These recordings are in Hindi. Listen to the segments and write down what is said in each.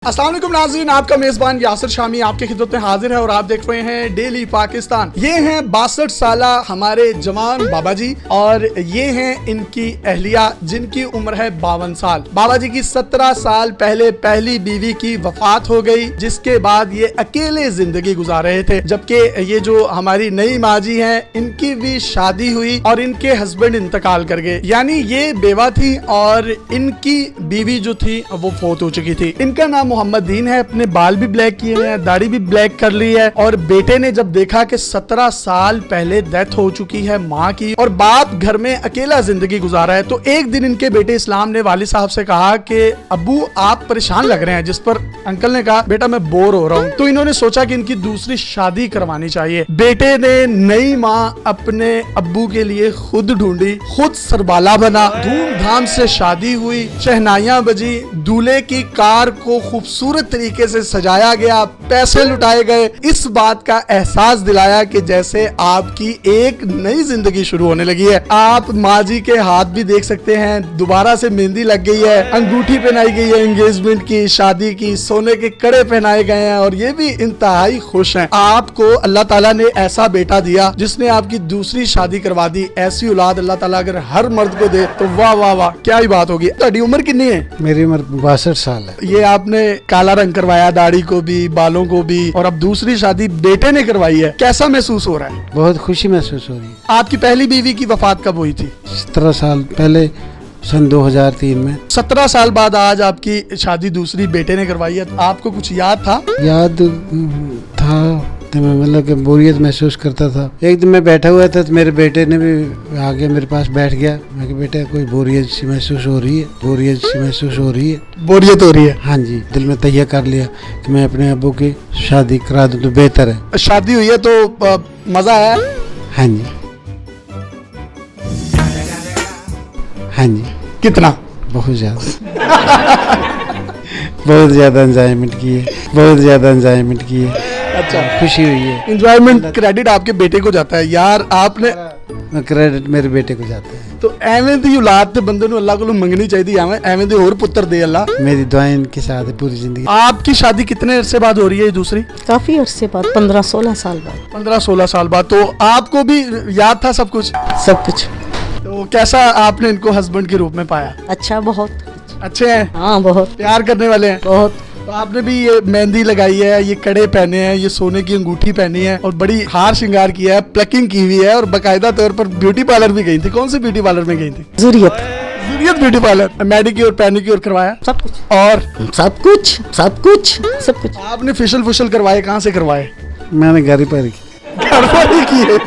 अस्सलाम वालेकुम नाज़रीन, आपका मेज़बान यासिर शामी आपके खिदमत में हाजिर है और आप देख रहे हैं डेली पाकिस्तान। ये हैं 62 साल हमारे जवान बाबा जी और ये हैं इनकी अहलिया जिनकी उम्र है 52 साल। बाबा जी की 17 साल पहले पहली बीवी की वफात हो गई, जिसके बाद ये अकेले जिंदगी गुजार रहे थे। जबकि ये जो हमारी नई माँ जी हैं, इनकी भी शादी हुई और इनके हस्बैंड इंतकाल कर गए, यानी ये बेवा थी और इनकी बीवी जो थी वो फौत हो चुकी थी। इनका नाम मोहम्मद दीन है। अपने बाल भी ब्लैक किए हुए हैं, दाढ़ी भी ब्लैक कर ली है और बेटे ने जब देखा कि 17 साल पहले डेथ हो चुकी है माँ की और बाप घर में अकेला जिंदगी गुजारा है, तो एक दिन इनके बेटे इस्लाम ने वालिद साहब से कहा कि अब्बू आप परेशान लग रहे हैं। जिस पर अंकल ने कहा बेटा मैं बोर हो रहा हूँ। तो इन्होंने सोचा कि इनकी दूसरी शादी करवानी चाहिए। बेटे ने नई माँ अपने अब्बू के लिए खुद ढूंढी, खुद सरबाला बना, धूमधाम से शादी हुई, शहनाइयां बजी, दूल्हे की कार को खूबसूरत तरीके से सजाया गया, पैसे लुटाए गए। इस बात का एहसास दिलाया कि जैसे आपकी एक नई जिंदगी शुरू होने लगी है। आप माँ जी के हाथ भी देख सकते हैं, दोबारा से मेहंदी लग गई है, अंगूठी पहनाई गई है, एंगेजमेंट की, शादी की, सोने के कड़े पहनाए गए हैं और ये भी इंतहाई खुश हैं। आपको अल्लाह ताला ने ऐसा बेटा दिया जिसने आपकी दूसरी शादी करवा दी। ऐसी औलाद अल्लाह ताला अगर हर मर्द को दे तो वाह वाह वाह, क्या ही बात होगी। ਤੁਹਾਡੀ उम्र कितनी है? मेरी उम्र 62 साल है। ये आपने काला रंग करवाया, दाढ़ी को भी, बालों को भी, और अब दूसरी शादी बेटे ने करवाई है। कैसा महसूस हो रहा है? बहुत खुशी महसूस हो रही है। आपकी पहली बीवी की वफात कब हुई थी? 17 साल पहले, सन 2003 में। 17 साल बाद आज आपकी शादी दूसरी बेटे ने करवाई है। आपको कुछ याद था? याद था तो मैं मतलब कि बोरियत महसूस करता था। एक दिन मैं बैठा हुआ था तो मेरे बेटे ने भी आगे मेरे पास बैठ गया। मैं कहा बेटा कोई बोरियत सी महसूस हो रही है, बोरियत सी महसूस हो रही है। बोरियत हो रही है? हाँ जी, दिल में तैयार कर लिया कि मैं अपने अब्बू की शादी करा दूँ तो बेहतर है। शादी हुई है तो मजा आया? हाँ जी, हाँ जी। कितना? बहुत ज्यादा बहुत ज्यादा एंजॉयमेंट की है, बहुत ज्यादा एंजॉयमेंट की है। अच्छा, खुशी हुई है। एंजॉयमेंट क्रेडिट आपके बेटे को जाता है यार। आपने क्रेडिट मेरे बेटे को जाता है। तो एवें दी औलाद ते बंदे नूं अल्लाह कोलों मंगनी चाहिदी, एवें दे और पुत्र दे अल्लाह। मेरी दुआएं इनके साथ है पूरी जिंदगी। आपकी शादी कितने अरसे बाद हो रही है दूसरी? काफी अरसे बाद, 15-16 साल बाद। 15-16 साल बाद। तो आपको भी याद था सब कुछ? सब कुछ। तो कैसा आपने इनको हस्बैंड के रूप में पाया? अच्छा, बहुत अच्छे हैं? हाँ, बहुत प्यार करने वाले हैं? बहुत। तो आपने भी ये मेहंदी लगाई है, ये कड़े पहने हैं, ये सोने की अंगूठी पहनी है और बड़ी हार श्रृंगार किया है, प्लकिंग की हुई है और बकायदा तौर पर ब्यूटी पार्लर भी गई थी। कौन से ब्यूटी पार्लर में गई थी? ज़रूरत। ज़रूरत ब्यूटी पार्लर। मैडिक्योर पैनिक्योर करवाया? सब कुछ। और सब कुछ, सब कुछ, सब कुछ। आपने फेशियल फुशल करवाए? कहाँ से करवाए? मैंने घर पर ही घर पर ही किए?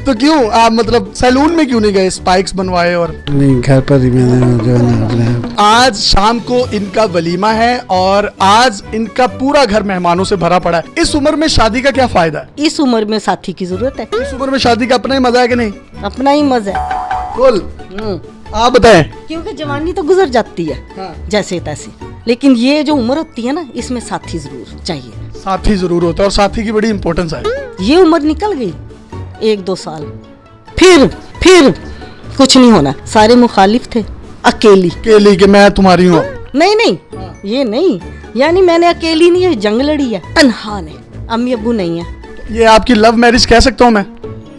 तो क्यों आप मतलब सैलून में क्यों नहीं गए, स्पाइक्स बनवाए? और नहीं, घर पर ही मैंने जो है ना अपने। आज शाम को इनका वलीमा है और आज इनका पूरा घर मेहमानों से भरा पड़ा है। इस उम्र में शादी का क्या फायदा है? इस उम्र में साथी की जरूरत है। इस उम्र में शादी का अपना ही मजा है कि नहीं? अपना ही मजा है। बोल, आप बताएं। क्योंकि जवानी तो गुजर जाती है हाँ। जैसे तैसे, लेकिन ये जो उम्र होती है ना, इसमें साथी जरूर चाहिए। साथी जरूर होता है और साथी की बड़ी इंपॉर्टेंस है। ये उम्र निकल गई 1-2 साल, फिर कुछ नहीं होना। सारे मुखालिफ थे, अकेली केली कि मैं तुम्हारी हूँ। नहीं, ये नहीं, यानी मैंने अकेली नहीं है, जंग लड़ी है, अनहान है, अम्मी अब्बू नहीं है। ये आपकी लव मैरिज कह सकता हूँ मैं?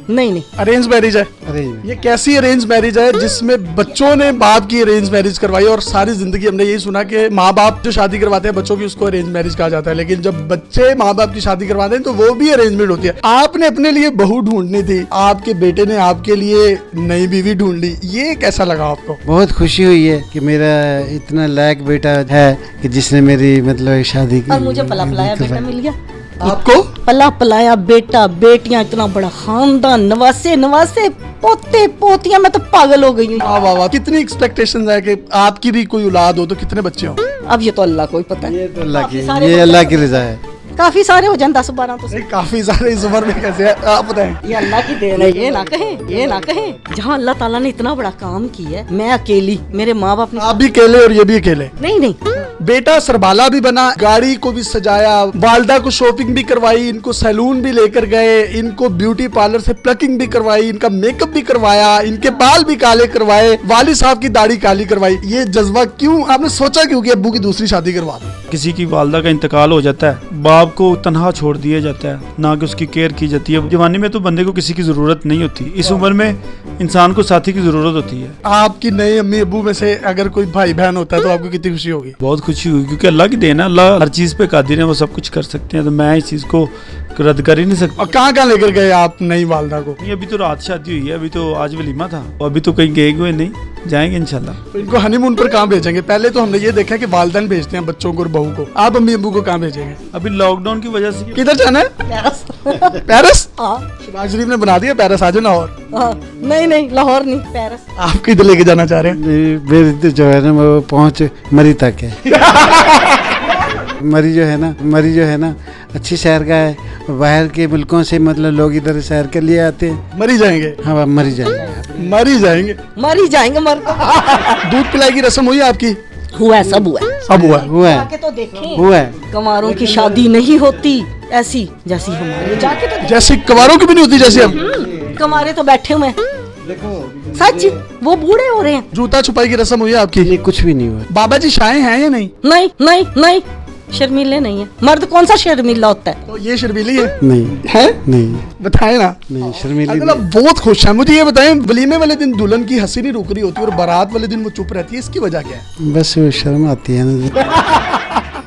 नहीं, अरेंज मैरिज है? अरे ये कैसी अरेंज मैरिज है जिसमें बच्चों ने बाप की अरेंज मैरिज करवाई? और सारी जिंदगी हमने यही सुना कि माँ बाप जो शादी करवाते हैं बच्चों की, उसको अरेंज मैरिज कहा जाता है, लेकिन जब बच्चे माँ बाप की शादी करवाते हैं तो वो भी अरेंजमेंट होती है। आपने अपने लिए बहू ढूंढनी थी, आपके बेटे ने आपके लिए नई बीवी ढूंढ ली, ये कैसा लगा आपको? बहुत खुशी हुई है कि मेरा इतना लायक बेटा है कि जिसने मेरी मतलब शादी की। और मुझे पला पलाया बेटा मिल गया। आपको पला पलाया बेटा, बेटियां, इतना बड़ा खानदान, नवासे पोते पोतियां, मैं तो पागल हो गई हूँ। वाह वाह वाह, कितनी एक्सपेक्टेशंस है कि आपकी भी कोई औलाद हो तो कितने बच्चे हो? अब ये तो अल्लाह को ही पता है। ये तो अल्लाह की, काफी सारे ये अल्लाह की रजा है। काफी सारे हो जाए 10-12 तो। काफी सारे इस उम्र में कैसे है आप बताएं। ये अल्लाह की देन है, ये ना कहें, ये ना कहें। जहाँ अल्लाह ताला ने इतना बड़ा काम किया है, मैं अकेली, मेरे माँ बाप ने, आप भी अकेले और ये भी अकेले। नहीं बेटा सरबाला भी बना, गाड़ी को भी सजाया, वालदा को शॉपिंग भी करवाई, इनको सैलून भी लेकर गए, इनको ब्यूटी पार्लर से प्लकिंग भी करवाई, इनका मेकअप भी करवाया, इनके बाल भी काले करवाए, वाली साहब की दाढ़ी काली करवाई। ये जज्बा क्यों, आपने सोचा क्यों कि अब्बू की दूसरी शादी करवा दो? किसी की वालदा का इंतकाल हो जाता है, बाप को तनहा छोड़ दिया जाता है, ना कि उसकी केयर की जाती है। जवानी में तो बंदे को किसी की जरूरत नहीं होती, इस उम्र में इंसान को साथी की जरूरत होती है। आपकी नए अम्मी अब्बू में से अगर कोई भाई बहन होता है तो आपको कितनी खुशी होगी? बहुत खुशी हुई, क्योंकि अल्लाह की देन है, अल्लाह हर चीज़ पे कादिर है, वो सब कुछ कर सकते हैं, तो मैं इस चीज़ को रद्द कर ही नहीं सकता। और कहाँ कहाँ लेकर गए आप नई वालदा को? नहीं, अभी तो रात शादी हुई है, अभी तो आज वलीमा था, और अभी तो कहीं गए हुए नहीं, जाएंगे इंशाल्लाह। तो इनको हनीमून पर कहाँ भेजेंगे? पहले तो हमने ये देखा कि वालदैन भेजते हैं बच्चों को और बहू को, आप अम्मी अब्बू को कहाँ भेजेंगे? अभी लॉकडाउन की वजह से किधर जाना है? पेरिस। पेरिस? हाँ, शहबाज शरीफ ने बना दिया पेरिस, आ जाओ लाहौर। हाँ, नहीं लाहौर नहीं, पेरिस। आप किधर लेके जाना चाह रहे हैं? मेरी तो जो है ना वो पहुँच मरी तक है। मरी जो है ना अच्छी शहर का है, बाहर के मुल्कों से मतलब लोग इधर शहर के लिए आते हैं। मरी जाएंगे? हाँ मरी जाएंगे, मरी जाएंगे। मर ही जाएंगे, मर दूध पिलाई की रस्म हुई है आपकी? हुआ है, सब हुआ है। सब हुआ है? हुआ है, जाके तो देखें, हुआ है। कमारों की शादी नहीं होती ऐसी जैसी हमारी, जाके तो जैसे कवारों की भी नहीं होती जैसे हम। कमारे तो बैठे हुए हैं, सच, वो बूढ़े हो रहे हैं। जूता छुपाई की रस्म हुई है आपकी? नहीं कुछ भी नहीं हुआ। बाबा जी शाये हैं या नहीं? नहीं शर्मीले नहीं है। मर्द कौन सा शर्मीला होता है? तो ये शर्मीली है? नहीं है? नहीं बताए ना। नहीं शर्मीली अगला बहुत खुश है। मुझे ये बताएं, वलीमे वाले दिन दुल्हन की हंसी नहीं रुक रही होती और बारात वाले दिन वो चुप रहती है, इसकी वजह क्या है? नहीं। बस वो शर्म आती है ना।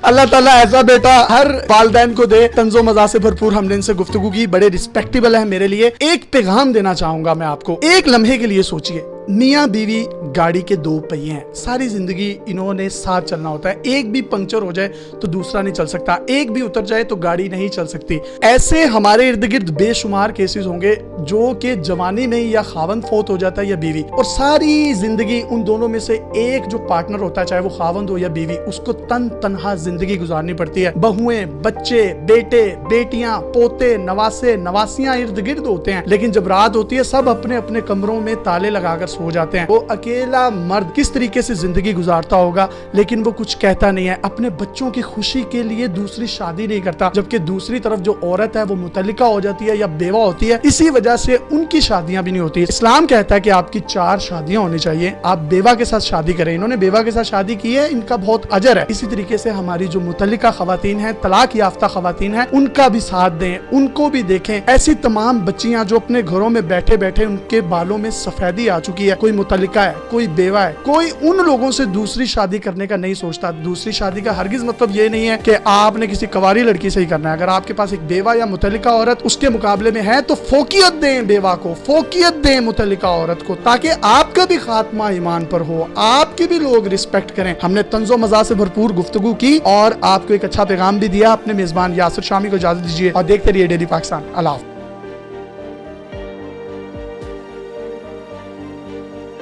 अल्लाह ताला ऐसा बेटा हर वालदैन को दे। तंजो मजा से भरपूर हमने इनसे गुफ्तगू की, बड़े रिस्पेक्टेबल है मेरे लिए। एक पैगाम देना चाहूंगा मैं आपको, एक लम्हे के लिए सोचिए, मियाँ बीवी गाड़ी के दो पहिए हैं, सारी जिंदगी इन्होंने साथ चलना होता है। एक भी पंक्चर हो जाए तो दूसरा नहीं चल सकता, एक भी उतर जाए तो गाड़ी नहीं चल सकती। ऐसे हमारे इर्द गिर्द बेशुमार केसेस होंगे जो कि जवानी में या खावंद फौत हो जाता है या बीवी, और सारी जिंदगी उन दोनों में से एक जो पार्टनर होता है, चाहे वो खावंद हो या बीवी, उसको तन्हा जिंदगी गुजारनी पड़ती है। बहुएं, बच्चे, बेटे, बेटियां, पोते, नवासे, नवासियां इर्द गिर्द होते हैं, लेकिन जब रात होती है सब अपने अपने कमरों में ताले लगाकर हो जाते हैं। वो अकेला मर्द किस तरीके से जिंदगी गुजारता होगा, लेकिन वो कुछ कहता नहीं है। अपने बच्चों की खुशी के लिए दूसरी शादी नहीं करता, जबकि दूसरी तरफ जो औरत है वो मुतल्लिका हो जाती है या बेवा होती है, इसी वजह से उनकी शादियां भी नहीं होती। इस्लाम कहता है कि आपकी 4 शादियां होनी चाहिए, आप बेवा के साथ शादी करें। इन्होंने बेवा के साथ शादी की है, इनका बहुत अजर है। इसी तरीके से हमारी जो मुतल्लिका खवातीन है, तलाक याफ्ता खवातीन है, उनका भी साथ दें, उनको भी देखें। ऐसी तमाम बच्चियां जो अपने घरों में बैठे बैठे उनके बालों में सफेदी आ चुकी है, कोई मुतल्लिका है, कोई बेवा है, कोई उन लोगों से दूसरी शादी करने का नहीं सोचता। दूसरी शादी का हरगिज मतलब ये नहीं है कि आपने किसी कवारी लड़की से ही करना है। अगर आपके पास एक बेवा या मुतल्लिका औरत उसके मुकाबले में है तो फोकियत दें बेवा को, फोकियत दें मुतल्लिका औरत को, ताकि आपका भी खात्मा ईमान पर हो, आपके भी लोग रिस्पेक्ट करें। हमने तंजो मजा से भरपूर गुफ्तगू की और आपको एक अच्छा पैगाम भी दिया। अपने मेजबान यासिर शामी को इजाजत दीजिए और देखते रहिए डेली पाकिस्तान। अल्लाह हाफ़िज़।